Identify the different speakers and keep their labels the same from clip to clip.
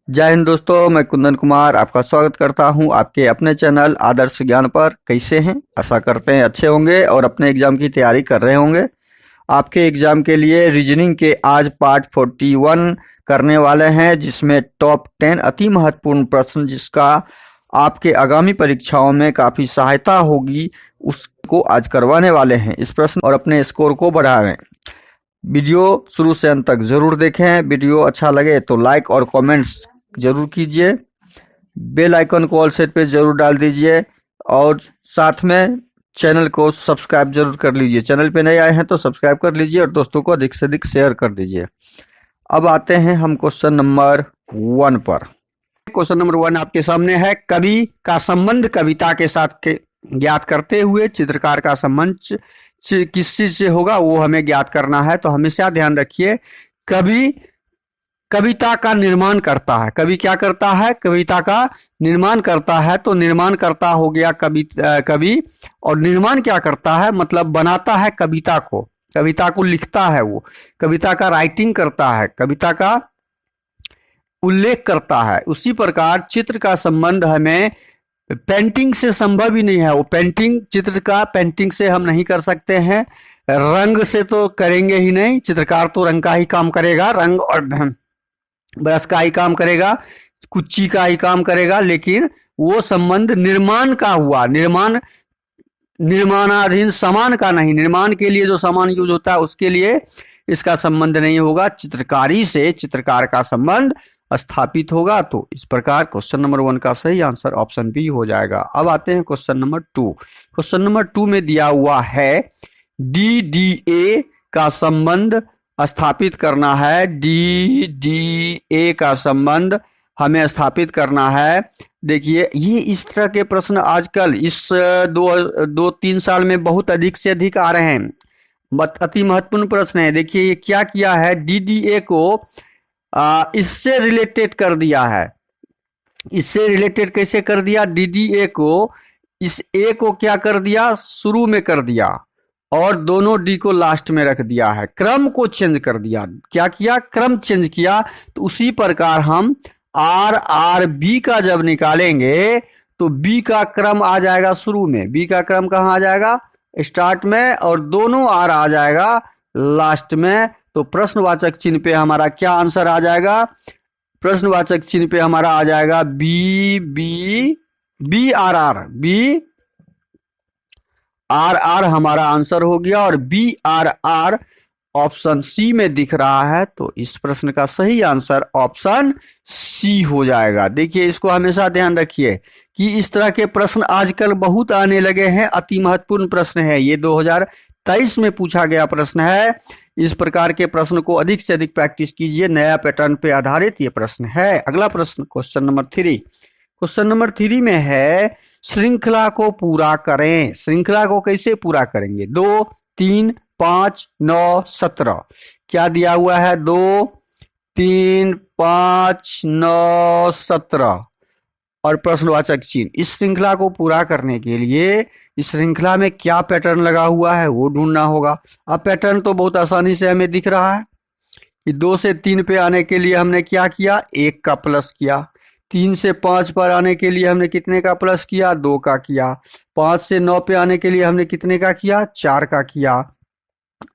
Speaker 1: जय हिंद दोस्तों, मैं कुंदन कुमार आपका स्वागत करता हूं आपके अपने चैनल आदर्श ज्ञान पर। कैसे हैं? आशा करते हैं अच्छे होंगे और अपने एग्जाम की तैयारी कर रहे होंगे। आपके एग्जाम के लिए रीजनिंग के आज पार्ट 41 करने वाले हैं, जिसमें टॉप 10 अति महत्वपूर्ण प्रश्न जिसका आपके आगामी परीक्षाओं में काफ़ी सहायता होगी, उसको आज करवाने वाले हैं। इस प्रश्न और अपने स्कोर को बढ़ाएं। वीडियो शुरू से अंत तक जरूर देखें। वीडियो अच्छा लगे तो लाइक और कमेंट्स जरूर कीजिए। बेल आइकन को ऑल सेट पे जरूर डाल दीजिए और साथ में चैनल को सब्सक्राइब जरूर कर लीजिए। चैनल पे नए आए हैं तो सब्सक्राइब कर लीजिए और दोस्तों को अधिक से अधिक शेयर कर दीजिए। अब आते हैं हम क्वेश्चन नंबर 1 पर। क्वेश्चन नंबर 1 आपके सामने है। कवि का संबंध कविता के साथ ज्ञात करते हुए चित्रकार का संबंध किस चीज से होगा वो हमें ज्ञात करना है। तो हमेशा ध्यान रखिए, कवि कविता का निर्माण करता है। कवि क्या करता है? कविता का निर्माण करता है। तो निर्माण करता हो गया कवि। और निर्माण क्या करता है? मतलब बनाता है कविता को लिखता है। वो कविता का राइटिंग करता है, कविता का उल्लेख करता है। उसी प्रकार चित्र का संबंध हमें पेंटिंग से संभव ही नहीं है। वो चित्र का पेंटिंग से हम नहीं कर सकते हैं। रंग से तो करेंगे ही नहीं। चित्रकार तो रंग का ही काम करेगा, रंग और ब्रश का ही काम करेगा, कुच्ची का ही काम करेगा। लेकिन वो संबंध निर्माण का हुआ। निर्माणाधीन सामान का नहीं। निर्माण के लिए जो सामान यूज होता है उसके लिए इसका संबंध नहीं होगा। चित्रकारी से चित्रकार का संबंध स्थापित होगा। तो इस प्रकार क्वेश्चन नंबर 1 का सही आंसर ऑप्शन बी हो जाएगा। अब आते हैं क्वेश्चन नंबर 2। क्वेश्चन नंबर 2 में दिया हुआ है DDA का संबंध स्थापित करना है। DDA का संबंध हमें स्थापित करना है। देखिए, ये इस तरह के प्रश्न आजकल इस 2-3 साल में बहुत अधिक से अधिक आ रहे हैं। अति महत्वपूर्ण प्रश्न है। देखिए, ये क्या किया है, DDA को इससे रिलेटेड कर दिया है। इससे रिलेटेड कैसे कर दिया? DDA को इस A को क्या कर दिया? शुरू में कर दिया और दोनों D को लास्ट में रख दिया है। क्रम को चेंज कर दिया। क्या किया? क्रम चेंज किया। तो उसी प्रकार हम RRB का जब निकालेंगे तो B का क्रम आ जाएगा शुरू में। B का क्रम कहाँ आ जाएगा? स्टार्ट में। और दोनों R आ जाएगा लास्ट में। तो प्रश्नवाचक चिन्ह पे हमारा क्या आंसर आ जाएगा? प्रश्नवाचक चिन्ह पे हमारा आ जाएगा BRR हमारा आंसर हो गया। और BRR ऑप्शन सी में दिख रहा है। तो इस प्रश्न का सही आंसर ऑप्शन सी हो जाएगा। देखिए, इसको हमेशा ध्यान रखिए कि इस तरह के प्रश्न आजकल बहुत आने लगे हैं। अति महत्वपूर्ण प्रश्न है। ये 2023 में पूछा गया प्रश्न है। इस प्रकार के प्रश्न को अधिक से अधिक प्रैक्टिस कीजिए। नया पैटर्न पे आधारित ये प्रश्न है। अगला प्रश्न क्वेश्चन नंबर 3। क्वेश्चन नंबर 3 में है, श्रृंखला को पूरा करें। श्रृंखला को कैसे पूरा करेंगे? 2, 3, 5, 9, 17 क्या दिया हुआ है? 2, 3, 5, 9, 17 और प्रश्नवाचक चिन्ह। इस श्रृंखला को पूरा करने के लिए इस श्रृंखला में क्या पैटर्न लगा हुआ है वो ढूंढना होगा। अब पैटर्न तो बहुत आसानी से हमें दिख रहा है कि 2 से 3 पे आने के लिए हमने क्या किया? 1 का प्लस किया। 3 से 5 पर आने के लिए हमने कितने का प्लस किया? 2 का किया। 5 से 9 पे आने के लिए हमने कितने का किया? 4 का किया।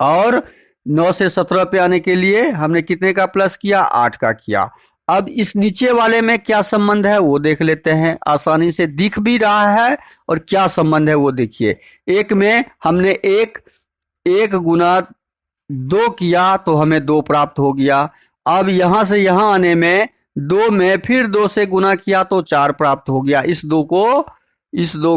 Speaker 1: और 9 से 17 पे आने के लिए हमने कितने का प्लस किया? 8 का किया। अब इस नीचे वाले में क्या संबंध है वो देख लेते हैं। आसानी से दिख भी रहा है और क्या संबंध है वो देखिए। एक में हमने एक गुना 2 किया तो हमें 2 प्राप्त हो गया। अब यहां से यहां आने में 2 में फिर 2 से गुना किया तो 4 प्राप्त हो गया। इस 2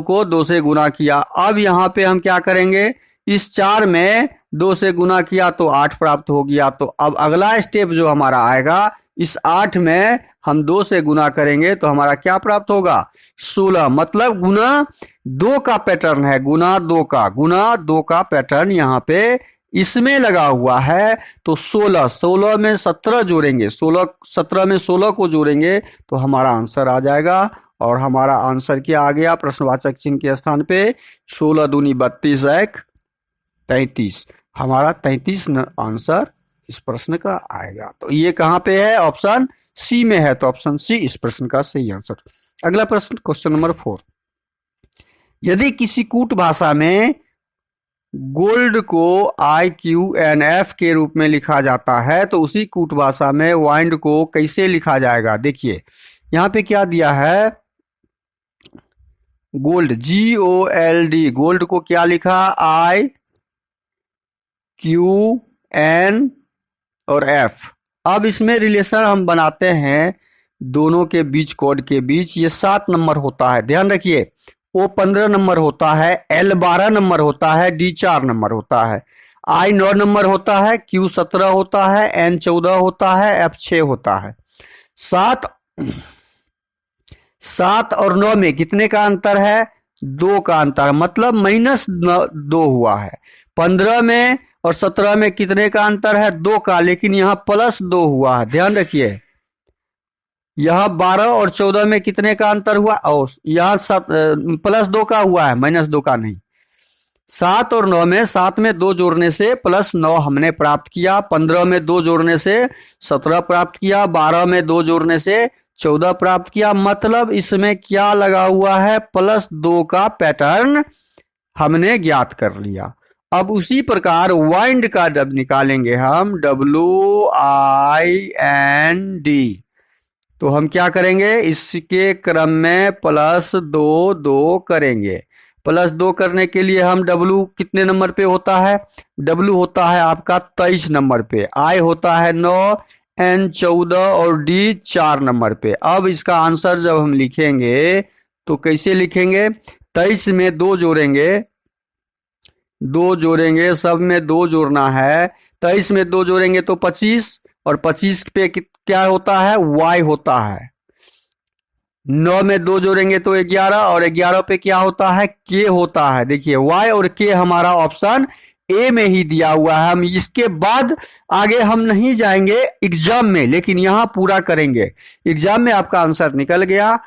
Speaker 1: को 2 से गुना किया। अब यहां पे हम क्या करेंगे? इस 4 में 2 से गुना किया तो 8 प्राप्त हो गया। तो अब अगला स्टेप जो हमारा आएगा, इस 8 में हम 2 से गुना करेंगे तो हमारा क्या प्राप्त होगा? 16। मतलब गुना 2 का पैटर्न है। गुना 2 का पैटर्न यहाँ पे इसमें लगा हुआ है। तो 16 में 17 जोड़ेंगे। 17 में 16 को जोड़ेंगे तो हमारा आंसर आ जाएगा। और हमारा आंसर क्या आ गया? प्रश्नवाचक चिन्ह के स्थान पे 16 दूनी 32, 1 33। हमारा 33 आंसर इस प्रश्न का आएगा। तो ये कहाँ पे है? ऑप्शन सी में है, तो ऑप्शन सी इस प्रश्न का सही आंसर। अगला प्रश्न, क्वेश्चन नंबर 4। यदि किसी कूट भाषा में गोल्ड को IQNF के रूप में लिखा जाता है तो उसी कूट भाषा में वाइंड को कैसे लिखा जाएगा? देखिए यहाँ पे क्या दिया है, गोल्ड GOLD, गोल्ड को क्या लिखा? IQN और F। अब इसमें रिलेशन हम बनाते हैं दोनों के बीच, कोड के बीच। ये 7 नंबर होता है, ध्यान रखिए। O 15 नंबर होता है, L 12 नंबर होता है, D 4 नंबर होता है, I 9 नंबर होता है, Q 17 होता है, N 14 होता है, F 6 होता है। 7 और 9 में कितने का अंतर है? 2 का अंतर, मतलब -2 हुआ है। 15 में और 17 में कितने का अंतर है? 2 का, लेकिन यहाँ +2 हुआ है, ध्यान रखिए। यह 12 और 14 में कितने का अंतर हुआ? और यहाँ +2 का हुआ है, -2 का नहीं। 7 और 9 में, 7 में 2 जोड़ने से +9 हमने प्राप्त किया, 15 में 2 जोड़ने से 17 प्राप्त किया, 12 में 2 जोड़ने से 14 प्राप्त किया। मतलब इसमें क्या लगा हुआ है? +2 का पैटर्न हमने ज्ञात कर लिया। अब उसी प्रकार वाइंड का जब निकालेंगे हम, WIND, तो हम क्या करेंगे? इसके क्रम में +2 करेंगे। +2 करने के लिए हम W कितने नंबर पे होता है? W होता है आपका 23 नंबर पे, I होता है 9, N 14 और D 4 नंबर पे। अब इसका आंसर जब हम लिखेंगे तो कैसे लिखेंगे? 23 में 2 जोड़ेंगे, 2 जोड़ेंगे, सब में 2 जोड़ना है। 23 में 2 जोड़ेंगे तो 25, और 25 पे क्या होता है? Y होता है। 9 में 2 जोड़ेंगे तो 11, और 11 पे क्या होता है? K होता है। देखिए Y और K हमारा ऑप्शन ए में ही दिया हुआ है। हम इसके बाद आगे हम नहीं जाएंगे एग्जाम में, लेकिन यहां पूरा करेंगे। एग्जाम में आपका आंसर निकल गया,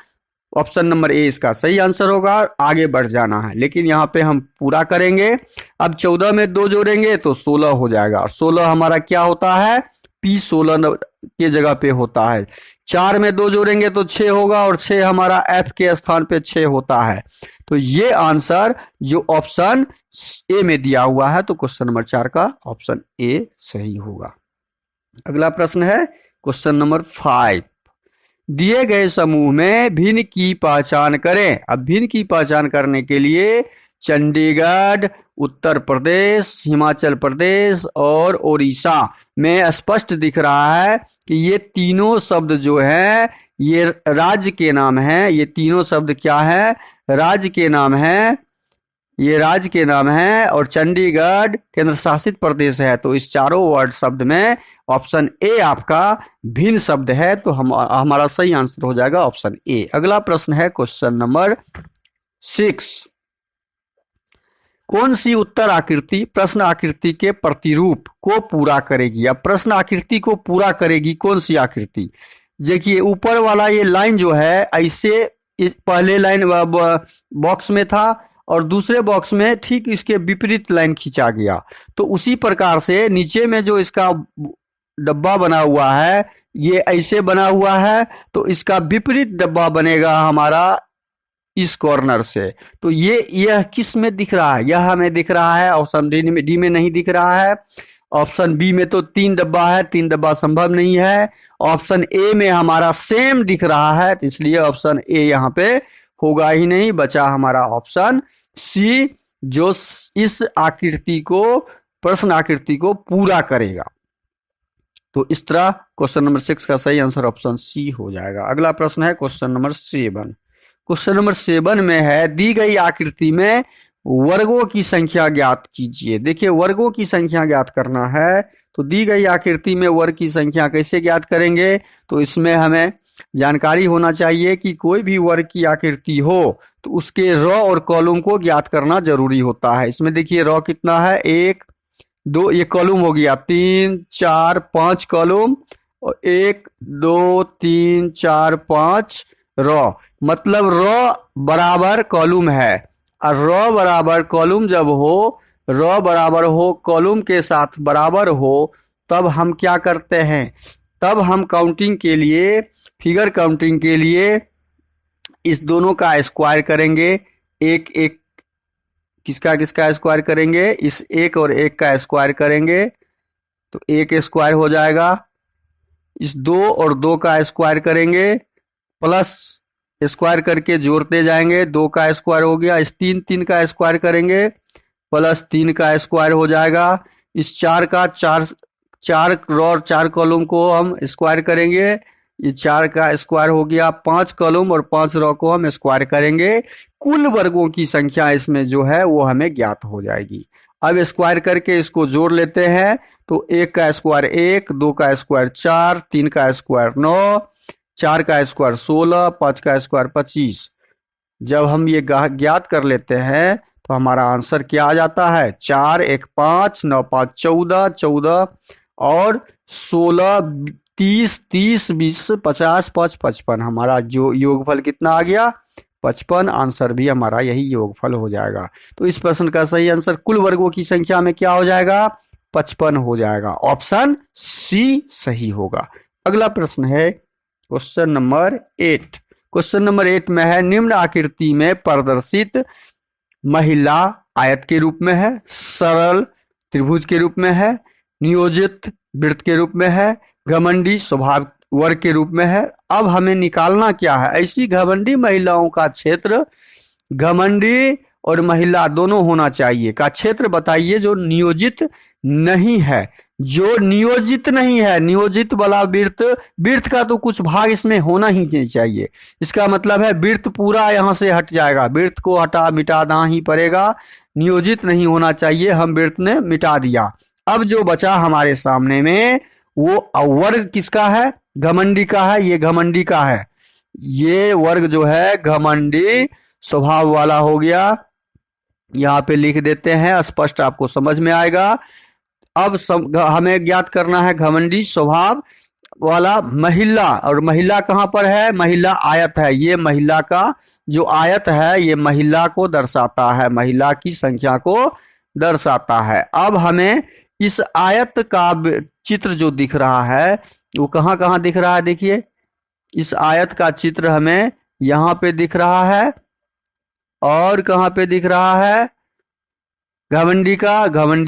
Speaker 1: ऑप्शन नंबर ए इसका सही आंसर होगा, आगे बढ़ जाना है, लेकिन यहाँ पे हम पूरा करेंगे। अब 14 में 2 जोड़ेंगे तो 16 हो जाएगा, और 16 हमारा क्या होता है? P16 के जगह पे होता है। 4 में 2 जोड़ेंगे तो 6 होगा, और 6 हमारा F के स्थान पे 6 होता है। तो ये आंसर जो ऑप्शन ए में दिया हुआ है, तो क्वेश्चन नंबर 4 का ऑप्शन ए सही होगा। अगला प्रश्न है क्वेश्चन नंबर 5। दिए गए समूह में भिन्न की पहचान करें। अब भिन्न की पहचान करने के लिए चंडीगढ़, उत्तर प्रदेश, हिमाचल प्रदेश और उड़ीसा में स्पष्ट दिख रहा है कि ये तीनों शब्द जो है ये राज्य के नाम हैं। ये तीनों शब्द क्या है? राज्य के नाम है, ये राज्य के नाम है, और चंडीगढ़ केंद्र शासित प्रदेश है। तो इस चारों वर्ड शब्द में ऑप्शन ए आपका भिन्न शब्द है, तो हमारा सही आंसर हो जाएगा ऑप्शन ए। अगला प्रश्न है क्वेश्चन नंबर 6। कौन सी उत्तर आकृति प्रश्न आकृति के प्रतिरूप को पूरा करेगी? अब प्रश्न आकृति को पूरा करेगी कौन सी आकृति? देखिए ऊपर वाला ये लाइन जो है ऐसे पहले लाइन बॉक्स में था, और दूसरे बॉक्स में ठीक इसके विपरीत लाइन खींचा गया। तो उसी प्रकार से नीचे में जो इसका डब्बा बना हुआ है ये ऐसे बना हुआ है, तो इसका विपरीत डब्बा बनेगा हमारा इस कॉर्नर से। तो यह किस में दिख रहा है? यह हमें दिख रहा है ऑप्शन डी में नहीं दिख रहा है। ऑप्शन बी में तो 3 डब्बा है, 3 डब्बा संभव नहीं है। ऑप्शन ए में हमारा सेम दिख रहा है, तो इसलिए ऑप्शन ए यहाँ पे होगा ही नहीं। बचा हमारा ऑप्शन सी, जो इस आकृति को प्रश्न आकृति को पूरा करेगा। तो इस तरह क्वेश्चन नंबर 6 का सही आंसर ऑप्शन सी हो जाएगा। अगला प्रश्न है क्वेश्चन नंबर 7। क्वेश्चन नंबर 7 में है दी गई आकृति में वर्गों की संख्या ज्ञात कीजिए। देखिए वर्गों की संख्या ज्ञात करना है, तो दी गई आकृति में वर्ग की संख्या कैसे ज्ञात करेंगे? तो इसमें हमें जानकारी होना चाहिए कि कोई भी वर्ग की आकृति हो तो उसके रॉ और कॉलम को ज्ञात करना जरूरी होता है। इसमें देखिए रॉ कितना है? 1 2, ये कॉलम हो गया 3 4 5 कॉलम, और 1 2 3 4 5 रॉ, मतलब रॉ बराबर कॉलम है। और रॉ बराबर कॉलम जब हो, रॉ बराबर हो कॉलम के साथ बराबर हो, तब हम क्या करते हैं, तब हम काउंटिंग के लिए, फिगर काउंटिंग के लिए इस दोनों का स्क्वायर करेंगे। एक एक किसका किसका स्क्वायर करेंगे, इस एक और एक का स्क्वायर करेंगे तो एक स्क्वायर हो जाएगा। इस दो और दो का स्क्वायर करेंगे, प्लस स्क्वायर करके जोड़ते जाएंगे, दो का स्क्वायर हो गया। इस तीन तीन का स्क्वायर करेंगे, प्लस तीन का स्क्वायर हो जाएगा। इस चार का चार रो और चार कॉलम को हम स्क्वायर करेंगे, ये चार का स्क्वायर हो गया। पांच कॉलम और पांच रो को हम स्क्वायर करेंगे। कुल वर्गों की संख्या इसमें जो है वो हमें ज्ञात हो जाएगी। अब स्क्वायर करके इसको जोड़ लेते हैं तो एक का स्क्वायर एक, दो का स्क्वायर चार, तीन का स्क्वायर 9, चार का स्क्वायर 16, पांच का स्क्वायर 25। जब हम ये ज्ञात कर लेते हैं तो हमारा आंसर क्या आ जाता है, 4 1 5 9 5 14, 14 और 16 30, 30 20 50 5 55। हमारा जो योगफल कितना आ गया, 55। आंसर भी हमारा यही योगफल हो जाएगा। तो इस प्रश्न का सही आंसर कुल वर्गों की संख्या में क्या हो जाएगा, 55 हो जाएगा। ऑप्शन सी सही होगा। अगला प्रश्न है क्वेश्चन नंबर 8। क्वेश्चन नंबर 8 में है, निम्न आकृति में प्रदर्शित महिला आयत के रूप में है, सरल त्रिभुज के रूप में है, नियोजित वृत्त के रूप में है, घमंडी स्वभाव वर्ग के रूप में है। अब हमें निकालना क्या है, ऐसी घमंडी महिलाओं का क्षेत्र, घमंडी और महिला दोनों होना चाहिए का क्षेत्र बताइए जो नियोजित नहीं है। जो नियोजित नहीं है, नियोजित वाला वृत्त, वृत्त का तो कुछ भाग इसमें होना ही नहीं चाहिए। इसका मतलब है वृत्त पूरा यहां से हट जाएगा, वृत्त को हटा मिटाना ही पड़ेगा, नियोजित नहीं होना चाहिए। हम वृत्त ने मिटा दिया। अब जो बचा हमारे सामने में वो वर्ग किसका है, घमंडी का है। ये घमंडी का है, ये वर्ग जो है घमंडी स्वभाव वाला हो गया। यहाँ पे लिख देते हैं, स्पष्ट आपको समझ में आएगा। अब हमें ज्ञात करना है घमंडी स्वभाव वाला महिला, और महिला कहाँ पर है, महिला आयत है। ये महिला का जो आयत है ये महिला को दर्शाता है, महिला की संख्या को दर्शाता है। अब हमें इस आयत का चित्र जो दिख रहा है वो कहाँ कहाँ दिख रहा है, देखिए इस आयत का चित्र हमें यहाँ पे दिख रहा है और कहाँ पे दिख रहा है, घमंडी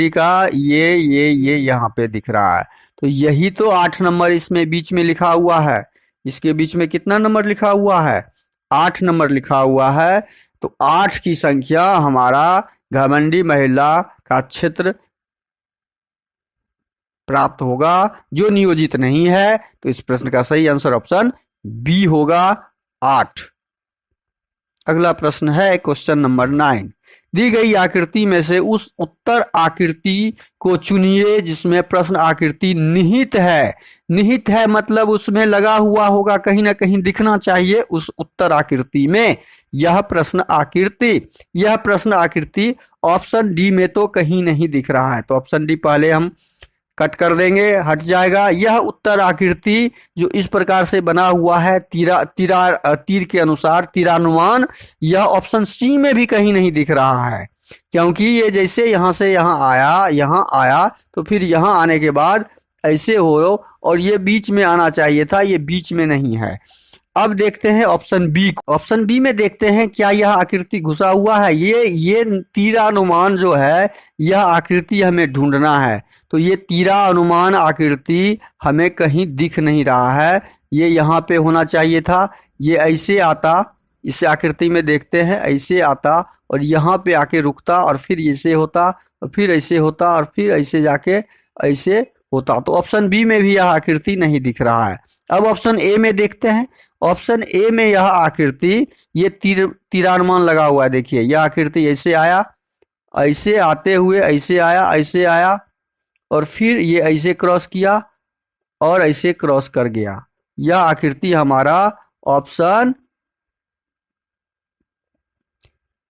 Speaker 1: का ये यहाँ पे दिख रहा है। तो यही तो 8 नंबर इसमें बीच में लिखा हुआ है। इसके बीच में कितना नंबर लिखा हुआ है, 8 नंबर लिखा हुआ है। तो 8 की संख्या हमारा घमंडी महिला का क्षेत्र प्राप्त होगा जो नियोजित नहीं है। तो इस प्रश्न का सही आंसर ऑप्शन बी होगा, 8। अगला प्रश्न है क्वेश्चन नंबर 9। दी गई आकृति में से उस उत्तर आकृति को चुनिए जिसमें प्रश्न आकृति निहित है। निहित है मतलब उसमें लगा हुआ होगा, कहीं ना कहीं दिखना चाहिए उस उत्तर आकृति में। यह प्रश्न आकृति ऑप्शन डी में तो कहीं नहीं दिख रहा है, तो ऑप्शन डी पहले हम कट कर देंगे, हट जाएगा। यह उत्तर आकृति जो इस प्रकार से बना हुआ है तीर के अनुसार तीरानुमान, यह ऑप्शन सी में भी कहीं नहीं दिख रहा है, क्योंकि ये जैसे यहाँ से यहाँ आया तो फिर यहाँ आने के बाद ऐसे हो और ये बीच में आना चाहिए था, ये बीच में नहीं है। अब देखते हैं ऑप्शन बी। ऑप्शन बी में देखते हैं क्या यह आकृति घुसा हुआ है। ये तीरानुमान जो है यह आकृति हमें ढूंढना है। तो ये तीरानुमान आकृति हमें कहीं दिख नहीं रहा है, ये यहाँ पे होना चाहिए था। ये ऐसे आता, इस आकृति में देखते हैं ऐसे आता और यहाँ पे आके रुकता और फिर ऐसे होता और फिर ऐसे होता और फिर ऐसे जाके ऐसे होता। तो ऑप्शन बी में भी यह आकृति नहीं दिख रहा है। अब ऑप्शन ए में देखते हैं। ऑप्शन ए में यह आकृति, ये तीरानुमान लगा हुआ है, देखिए यह आकृति ऐसे आया, ऐसे आते हुए ऐसे आया और फिर ये ऐसे क्रॉस किया और ऐसे क्रॉस कर गया। यह आकृति हमारा ऑप्शन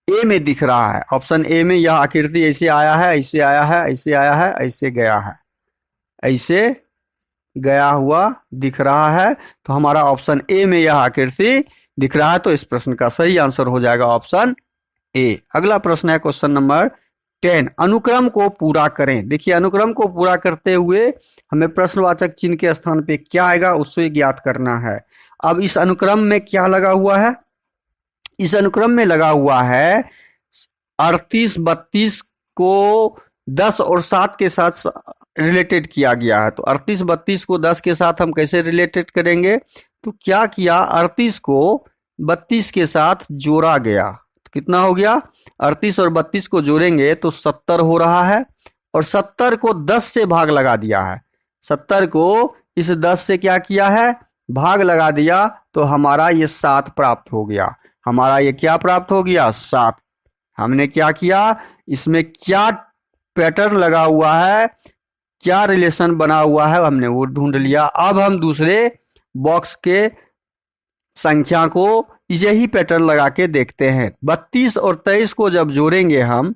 Speaker 1: ए में दिख रहा है। ऑप्शन ए में यह आकृति ऐसे आया है, ऐसे आया है, ऐसे आया है, ऐसे गया है, ऐसे गया हुआ दिख रहा है। तो हमारा ऑप्शन ए में यह आकृति दिख रहा है। तो इस प्रश्न का सही आंसर हो जाएगा ऑप्शन ए। अगला प्रश्न है क्वेश्चन नंबर 10 अनुक्रम को पूरा करें। देखिए अनुक्रम को पूरा करते हुए हमें प्रश्नवाचक चिन्ह के स्थान पे क्या आएगा उससे ज्ञात करना है। अब इस अनुक्रम में क्या लगा हुआ है, इस अनुक्रम में लगा हुआ है 38 32 को 10 और 7 के साथ रिलेटेड किया गया है। तो 38 32 को 10 के साथ हम कैसे रिलेटेड करेंगे, तो क्या किया 38 को 32 के साथ जोड़ा गया, तो कितना हो गया 38 और 32 को जोड़ेंगे तो 70 हो रहा है, और 70 को 10 से भाग लगा दिया है, 70 को इस 10 से क्या किया है भाग लगा दिया, तो हमारा ये 7 प्राप्त हो गया। हमारा ये क्या प्राप्त हो गया 7। हमने क्या किया, इसमें क्या पैटर्न लगा हुआ है, क्या रिलेशन बना हुआ है हमने वो ढूंढ लिया। अब हम दूसरे बॉक्स के संख्या को यही पैटर्न लगा के देखते हैं। 32 और 23 को जब जोड़ेंगे हम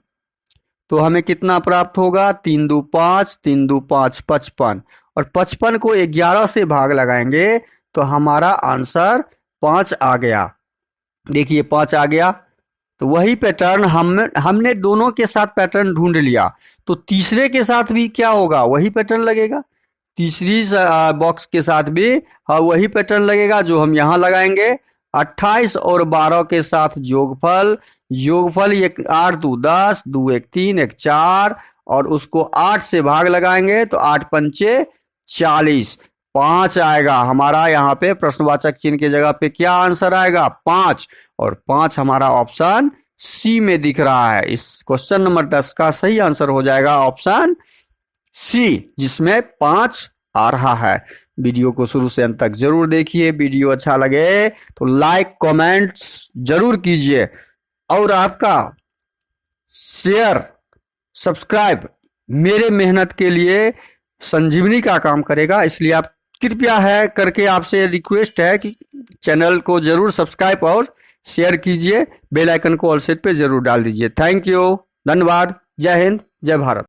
Speaker 1: तो हमें कितना प्राप्त होगा 3 2 5 3 2 5 55, और 55 को 11 से भाग लगाएंगे तो हमारा आंसर 5 आ गया। देखिए 5 आ गया। तो वही पैटर्न हमने दोनों के साथ पैटर्न ढूंढ लिया, तो तीसरे के साथ भी क्या होगा वही पैटर्न लगेगा, तीसरी बॉक्स के साथ भी हाँ वही पैटर्न लगेगा जो हम यहाँ लगाएंगे। 28 और 12 के साथ योगफल, योगफल 8 2 10 2 1 3 1 4, और उसको 8 से भाग लगाएंगे तो 8 पंचे 40, 5 आएगा हमारा। यहाँ पे प्रश्नवाचक चिन्ह की जगह पे क्या आंसर आएगा 5, और 5 हमारा ऑप्शन सी में दिख रहा है। इस क्वेश्चन नंबर 10 का सही आंसर हो जाएगा ऑप्शन सी, जिसमें 5 आ रहा है। वीडियो को शुरू से अंत तक जरूर देखिए। वीडियो अच्छा लगे तो लाइक कमेंट जरूर कीजिए, और आपका शेयर सब्सक्राइब मेरे मेहनत के लिए संजीवनी का काम करेगा, इसलिए आप कृपया है करके आपसे रिक्वेस्ट है कि चैनल को जरूर सब्सक्राइब और शेयर कीजिए, बेल आइकन को ऑल सेट पे जरूर डाल दीजिए। थैंक यू, धन्यवाद, जय हिंद, जय भारत।